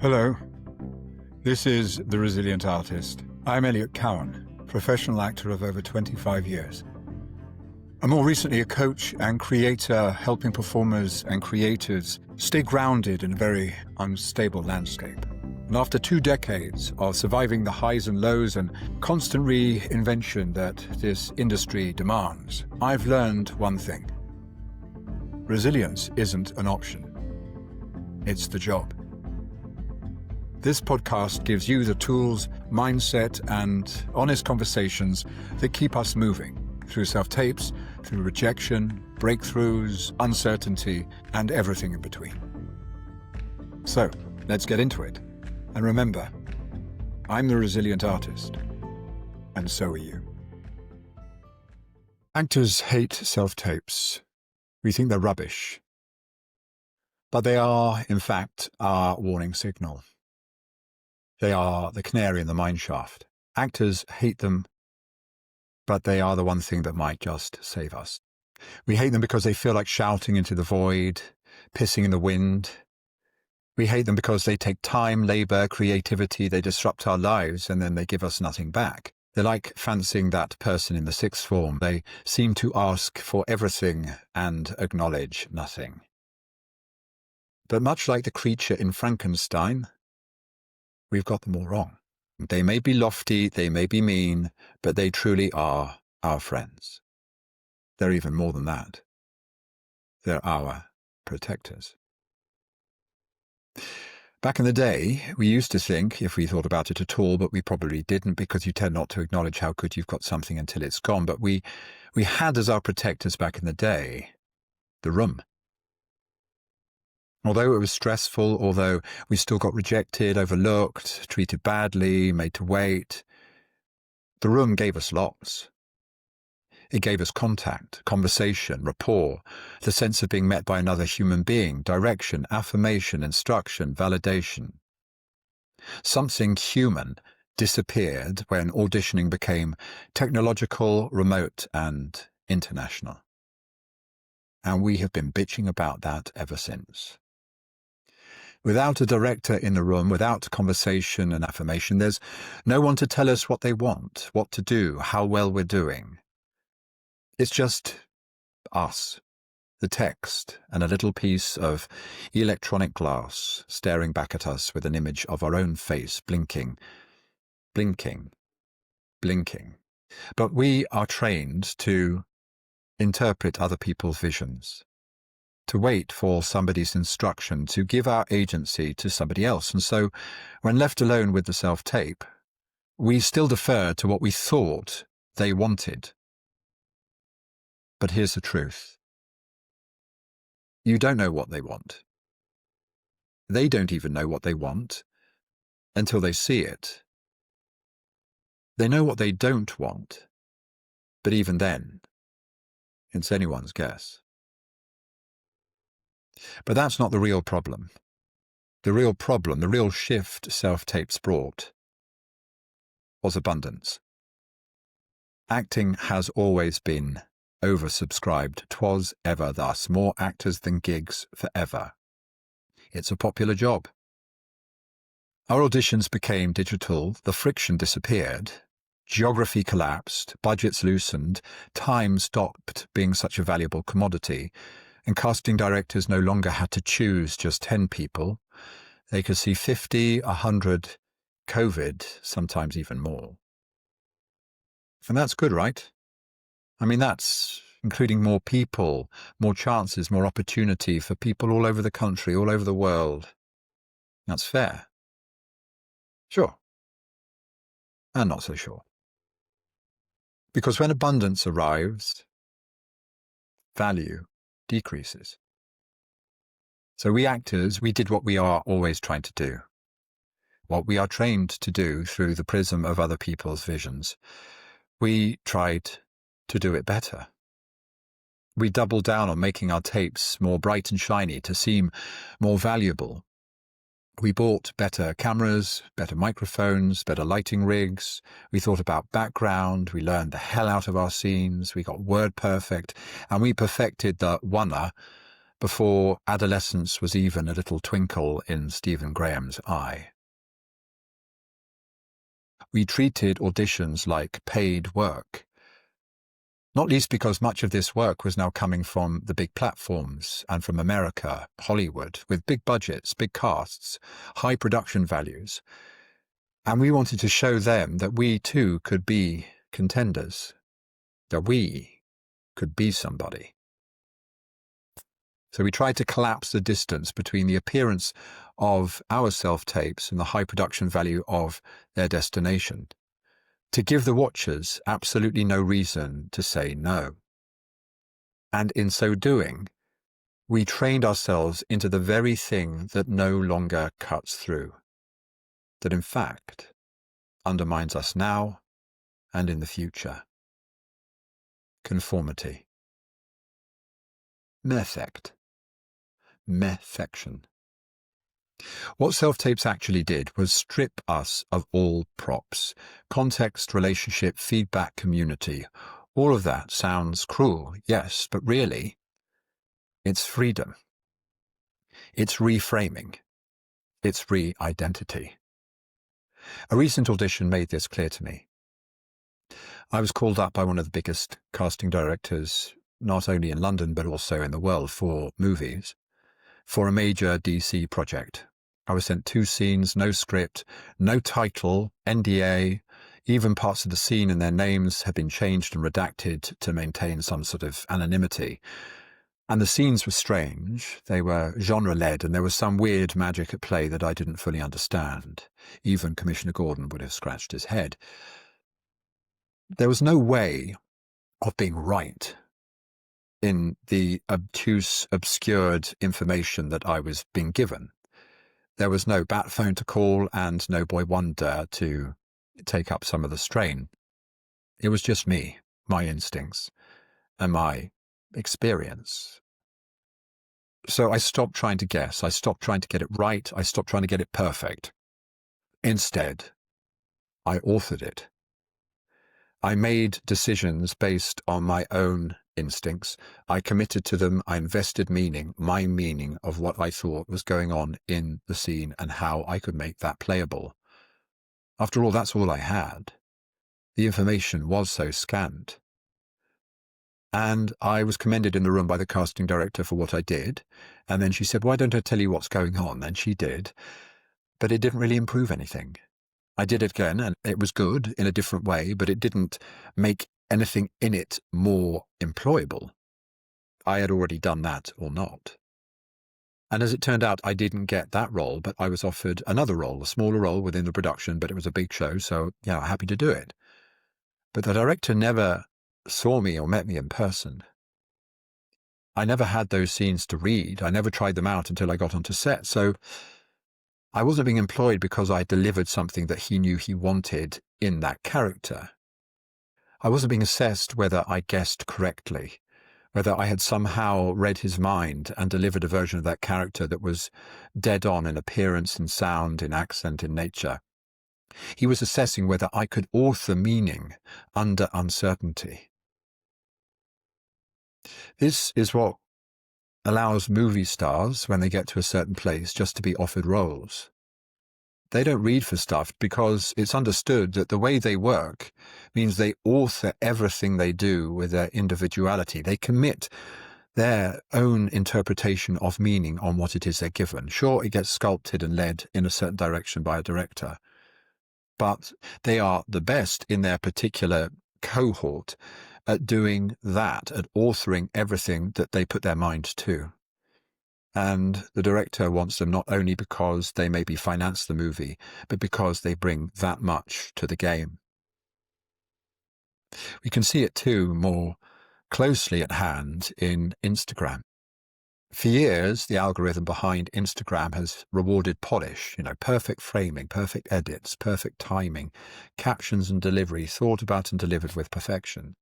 Hello, this is The Resilient Artist. I'm Elliot Cowan, professional actor of over 25 years. I'm more recently a coach and creator, helping performers and creators stay grounded in a very unstable landscape. And after 2 decades of surviving the highs and lows and constant reinvention that this industry demands, I've learned one thing. Resilience isn't an option. It's the job. This podcast gives you the tools, mindset, and honest conversations that keep us moving through self-tapes, through rejection, breakthroughs, uncertainty, and everything in between. So, let's get into it. And remember, I'm the resilient artist, and so are you. Actors hate self-tapes. We think they're rubbish. But they are, in fact, our warning signal. They are the canary in the mine shaft. Actors hate them, but they are the one thing that might just save us. We hate them because they feel like shouting into the void, pissing in the wind. We hate them because they take time, labor, creativity, they disrupt our lives, and then they give us nothing back. They're like fancying that person in the sixth form. They seem to ask for everything and acknowledge nothing. But much like the creature in Frankenstein, we've got them all wrong. They may be lofty, they may be mean, but they truly are our friends. They're even more than that. They're our protectors. Back in the day, we used to think, if we thought about it at all, but we probably didn't because you tend not to acknowledge how good you've got something until it's gone, but we had as our protectors back in the day, the room. Although it was stressful, although we still got rejected, overlooked, treated badly, made to wait, the room gave us lots. It gave us contact, conversation, rapport, the sense of being met by another human being, direction, affirmation, instruction, validation. Something human disappeared when auditioning became technological, remote, and international. And we have been bitching about that ever since. Without a director in the room, without conversation and affirmation, there's no one to tell us what they want, what to do, how well we're doing. It's just us, the text, and a little piece of electronic glass staring back at us with an image of our own face blinking, blinking, blinking. But we are trained to interpret other people's visions, to wait for somebody's instruction, to give our agency to somebody else. And so, when left alone with the self-tape, we still defer to what we thought they wanted. But here's the truth. You don't know what they want. They don't even know what they want until they see it. They know what they don't want, but even then, it's anyone's guess. But that's not the real problem. The real problem, the real shift self-tapes brought, was abundance. Acting has always been oversubscribed. 'Twas ever thus. More actors than gigs forever. It's a popular job. Our auditions became digital, the friction disappeared, geography collapsed, budgets loosened, time stopped being such a valuable commodity, and casting directors no longer had to choose just 10 people. They could see 50, 100, COVID, sometimes even more. And that's good, right? I mean, that's including more people, more chances, more opportunity for people all over the country, all over the world. That's fair. Sure. And not so sure. Because when abundance arrives, value decreases. So we actors, we did what we are always trying to do, what we are trained to do through the prism of other people's visions. We tried to do it better. We doubled down on making our tapes more bright and shiny to seem more valuable. We bought better cameras, better microphones, better lighting rigs. We thought about background. We learned the hell out of our scenes. We got word perfect, and we perfected the wanna before adolescence was even a little twinkle in Stephen Graham's eye. We treated auditions like paid work, not least because much of this work was now coming from the big platforms and from America, Hollywood, with big budgets, big casts, high production values. And we wanted to show them that we too could be contenders, that we could be somebody. So we tried to collapse the distance between the appearance of our self-tapes and the high production value of their destination, to give the watchers absolutely no reason to say no. And in so doing, we trained ourselves into the very thing that no longer cuts through, that in fact undermines us now and in the future. Conformity. Meffect. Meffection. What self-tapes actually did was strip us of all props, context, relationship, feedback, community. All of that sounds cruel, yes, but really, it's freedom. It's reframing. It's re-identity. A recent audition made this clear to me. I was called up by one of the biggest casting directors, not only in London but also in the world, for movies, for a major DC project. I was sent 2 scenes, no script, no title, NDA. Even parts of the scene and their names had been changed and redacted to maintain some sort of anonymity. And the scenes were strange. They were genre-led, and there was some weird magic at play that I didn't fully understand. Even Commissioner Gordon would have scratched his head. There was no way of being right in the obtuse, obscured information that I was being given. There was no bat phone to call and no boy wonder to take up some of the strain. It was just me, my instincts, and my experience. So I stopped trying to guess. I stopped trying to get it right. I stopped trying to get it perfect. Instead, I authored it. I made decisions based on my own instincts. I committed to them. I invested meaning, my meaning of what I thought was going on in the scene and how I could make that playable. After all, that's all I had. The information was so scant. And I was commended in the room by the casting director for what I did. And then she said, "Why don't I tell you what's going on?" And she did. But it didn't really improve anything. I did it again, and it was good in a different way, but it didn't make anything in it more employable. I had already done that or not. And as it turned out, I didn't get that role, but I was offered another role, a smaller role within the production, but it was a big show, so yeah, happy to do it. But the director never saw me or met me in person. I never had those scenes to read. I never tried them out until I got onto set, so I wasn't being employed because I delivered something that he knew he wanted in that character. I wasn't being assessed whether I guessed correctly, whether I had somehow read his mind and delivered a version of that character that was dead on in appearance, in sound, in accent, in nature. He was assessing whether I could author meaning under uncertainty. This is what allows movie stars, when they get to a certain place, just to be offered roles. They don't read for stuff because it's understood that the way they work means they author everything they do with their individuality. They commit their own interpretation of meaning on what it is they're given. Sure, it gets sculpted and led in a certain direction by a director, but they are the best in their particular cohort at doing that, at authoring everything that they put their mind to. And the director wants them not only because they maybe finance the movie, but because they bring that much to the game. We can see it too more closely at hand in Instagram. For years, the algorithm behind Instagram has rewarded polish, perfect framing, perfect edits, perfect timing, captions and delivery thought about and delivered with perfection.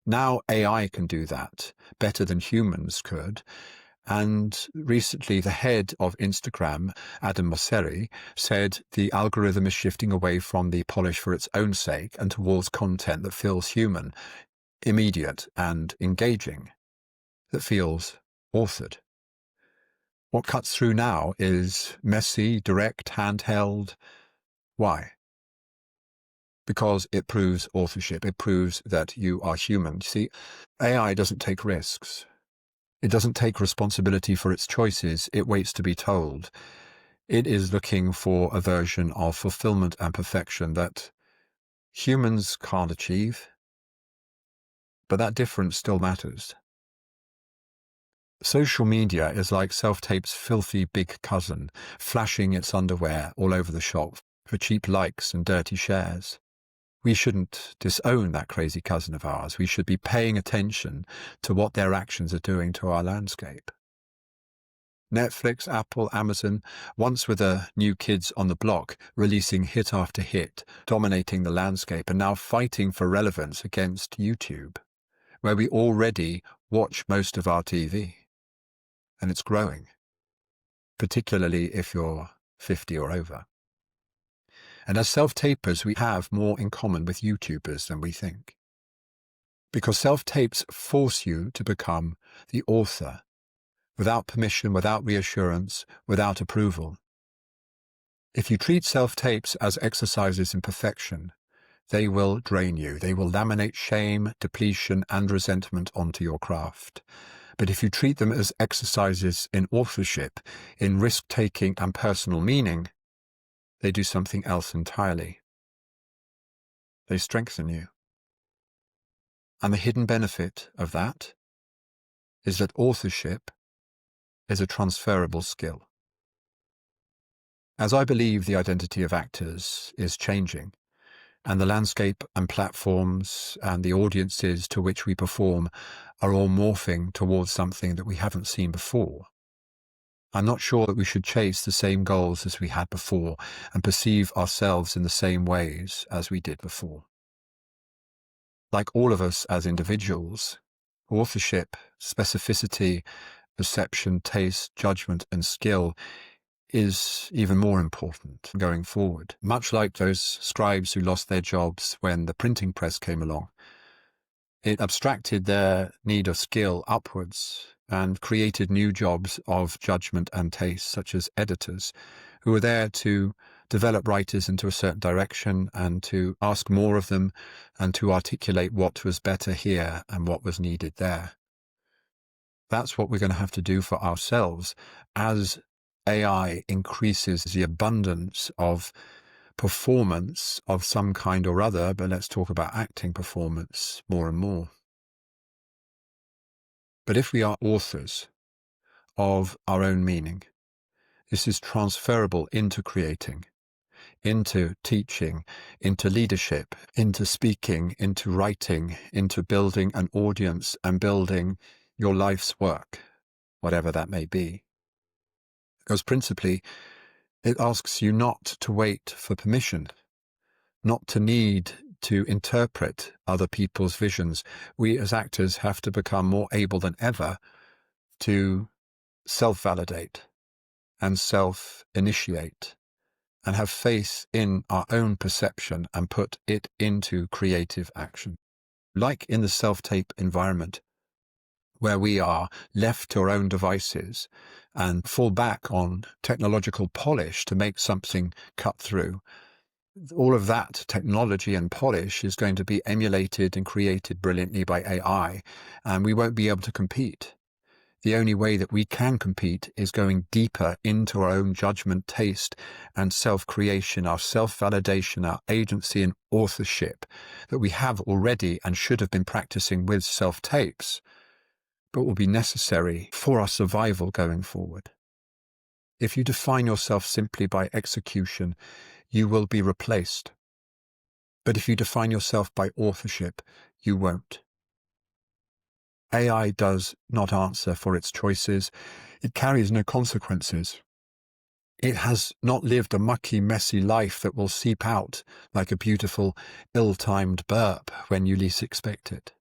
Now AI can do that better than humans could. And recently, the head of Instagram, Adam Mosseri, said the algorithm is shifting away from the polish for its own sake and towards content that feels human, immediate and engaging, that feels authored. What cuts through now is messy, direct, handheld. Why? Because it proves authorship. It proves that you are human. See, AI doesn't take risks. It doesn't take responsibility for its choices. It waits to be told. It is looking for a version of fulfillment and perfection that humans can't achieve, but that difference still matters. Social media is like self-tape's filthy big cousin, flashing its underwear all over the shop for cheap likes and dirty shares. We shouldn't disown that crazy cousin of ours. We should be paying attention to what their actions are doing to our landscape. Netflix, Apple, Amazon, once with the new kids on the block, releasing hit after hit, dominating the landscape, and now fighting for relevance against YouTube, where we already watch most of our TV. And it's growing, particularly if you're 50 or over. And as self-tapers, we have more in common with YouTubers than we think. Because self-tapes force you to become the author, without permission, without reassurance, without approval. If you treat self-tapes as exercises in perfection, they will drain you. They will laminate shame, depletion, and resentment onto your craft. But if you treat them as exercises in authorship, in risk-taking and personal meaning, they do something else entirely. They strengthen you. And the hidden benefit of that is that authorship is a transferable skill. As I believe the identity of actors is changing, and the landscape and platforms and the audiences to which we perform are all morphing towards something that we haven't seen before, I'm not sure that we should chase the same goals as we had before and perceive ourselves in the same ways as we did before. Like all of us as individuals, authorship, specificity, perception, taste, judgment, and skill is even more important going forward. Much like those scribes who lost their jobs when the printing press came along, it abstracted their need of skill upwards and created new jobs of judgment and taste, such as editors, who were there to develop writers into a certain direction and to ask more of them and to articulate what was better here and what was needed there. That's what we're going to have to do for ourselves as AI increases the abundance of performance of some kind or other, but let's talk about acting performance more and more. But if we are authors of our own meaning, this is transferable into creating, into teaching, into leadership, into speaking, into writing, into building an audience and building your life's work, whatever that may be. Because principally, it asks you not to wait for permission, not to need to interpret other people's visions. We as actors have to become more able than ever to self-validate and self-initiate and have faith in our own perception and put it into creative action. Like in the self-tape environment, where we are left to our own devices and fall back on technological polish to make something cut through, all of that technology and polish is going to be emulated and created brilliantly by AI, and we won't be able to compete. The only way that we can compete is going deeper into our own judgment, taste, and self-creation, our self-validation, our agency and authorship that we have already and should have been practicing with self-tapes, but will be necessary for our survival going forward. If you define yourself simply by execution, you will be replaced. But if you define yourself by authorship, you won't. AI does not answer for its choices. It carries no consequences. It has not lived a mucky, messy life that will seep out like a beautiful, ill-timed burp when you least expect it.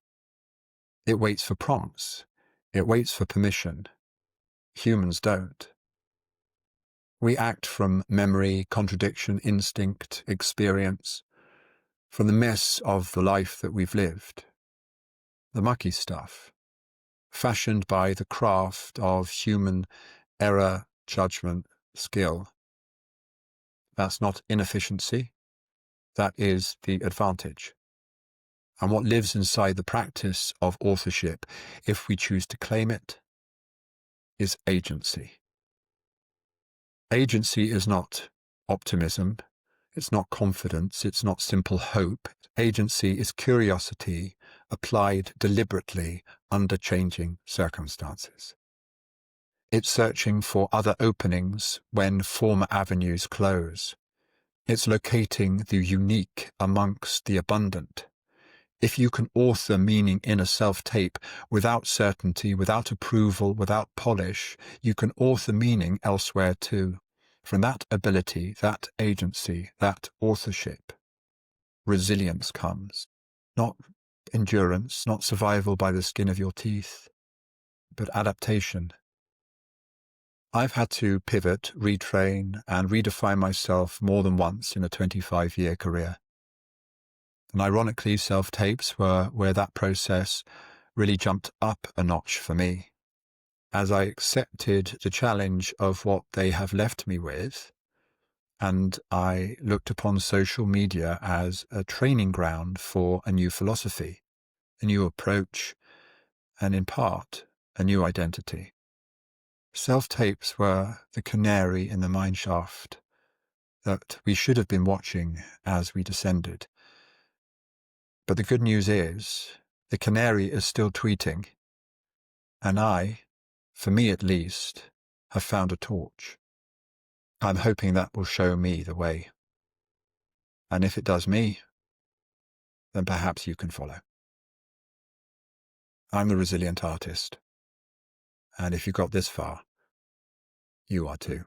It waits for prompts. It waits for permission. Humans don't. We act from memory, contradiction, instinct, experience, from the mess of the life that we've lived. The mucky stuff, fashioned by the craft of human error, judgment, skill. That's not inefficiency. That is the advantage. And what lives inside the practice of authorship, if we choose to claim it, is agency. Agency is not optimism. It's not confidence. It's not simple hope. Agency is curiosity applied deliberately under changing circumstances. It's searching for other openings when former avenues close. It's locating the unique amongst the abundant. If you can author meaning in a self-tape without certainty, without approval, without polish, you can author meaning elsewhere too. From that ability, that agency, that authorship, resilience comes. Not endurance, not survival by the skin of your teeth, but adaptation. I've had to pivot, retrain, and redefine myself more than once in a 25-year career. And ironically, self-tapes were where that process really jumped up a notch for me. As I accepted the challenge of what they have left me with, and I looked upon social media as a training ground for a new philosophy, a new approach, and in part, a new identity. Self-tapes were the canary in the mineshaft that we should have been watching as we descended. But the good news is, the canary is still tweeting, and I, for me at least, have found a torch. I'm hoping that will show me the way. And if it does me, then perhaps you can follow. I'm the resilient artist, and if you got this far, you are too.